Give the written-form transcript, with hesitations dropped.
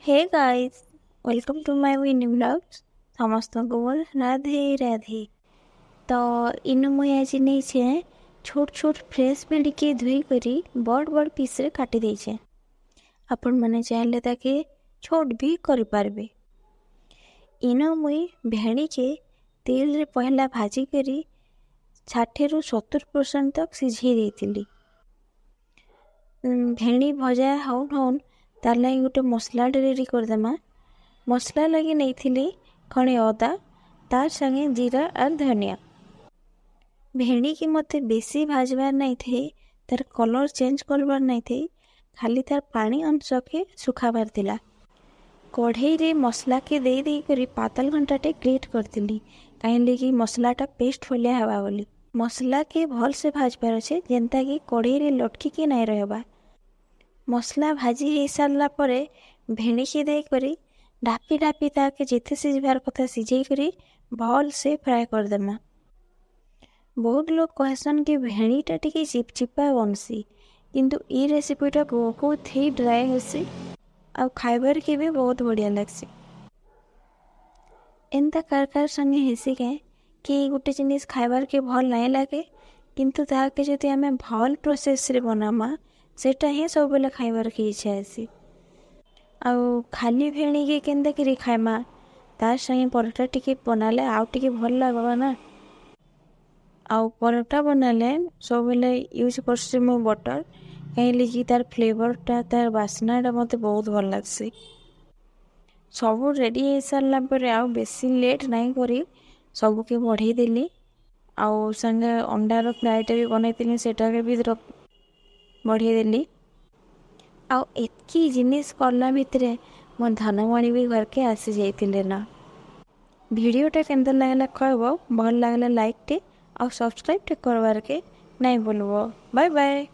Hey guys, welcome to my Vini vlogs. ସମସ୍ତଙ୍କୁ ମୋର ରାଧେ ରାଧେ। ତ ଇନୁ ମୁଇଁ ଆଜି ନେଇଛେ ଛୋଟ ଛୋଟ ଫ୍ରେଶ୍ ଭେଣ୍ଡିକି ଧୋଇ କରି ବଡ଼ ବଡ଼ ପିସ୍ରେ କାଟି ଦେଇଛେ। ଆପଣମାନେ ଚାହିଁଲେ ତାକେ ଛୋଟ ବି କରିପାରିବେ। ଇନୁ ମୁଇଁ ଭେଣ୍ଡିକେ ତେଲରେ ପହଲା ଭାଜି କରି 60-70% ତକ୍ ସିଝେଇ ଦେଇଥିଲି। ଭେଣ୍ଡି ଭଜା ହଉନ୍ ହଉନ୍ ତାର୍ ଲାଗି ଗୋଟେ ମସଲାଟେ ରେଡ଼ି କରିଦେମା। ମସଲା ଲାଗି ନେଇଥିଲି ଖଣ୍ଡେ ଅଦା, ତାर संगे जीरा और धनिया। भेंडी की मते बेसी भाजबार नहीं थे, तार कलर चेंज करबार नहीं थे, खाली तार पानी अंश के सुखाबार थिला। कढ़ई रे मसला के दे दे करी पातल घंटाटे ग्रेट करथिली, काहे कि मसलाटा पेस्ट फलिया हवा बोली। मसला के भल से भाजबार अच्छे जेनता कि कढ़ई रे लटकी के नहीं रहबा। मसला भाजी हो सारा परे भेंडी के दे करी ढापी ढापी ताके जिते सिझबार कथा सिझे करी भल से फ्राए करदेमा। बहुत लोग कहसन कि भेंडीटा टिके चिपचिपा बनसी, किंतु ई रेसिपीटा बहुत ही ड्राए होसी और खाइबार के भी बहुत बढ़िया लगसी। एंता कार संगे हेसी के कि गोटे जिनिस खाइबार के भल नहीं लगे, किंतु ताके जदि आमे भल प्रोसेस रे बनामा सेटा ही सब बेले खाइबार के इच्छा हेसी। आउ खाली भेणी के केंदा करी खाइमा तार संगे परोटा टिके बनाले आउ टिके भल लागबा ना। आउ परोटा बनाले सब बेले यूज करसी मो बटर, कहीं कि तार फ्लेवरटा तार बास्नाटा मते बहुत भल लागसी। सब रेडी हो सारा पर आउ बेसी लेट नहीं करी सब के बढ़े देली। आउ संगे अंडार फ्राईटा भी बनैतिनी सेटा के भी बढ़े देली। आउ एतकी जिनिस करला भितरे मोर धनमणि भी घर के आसी जाइतिले ना। वीडियोटा केंदा लागला कहबो, भल लागला लाइक टे और सब्सक्राइब टे करवार के नहीं बोलबो। Bye bye.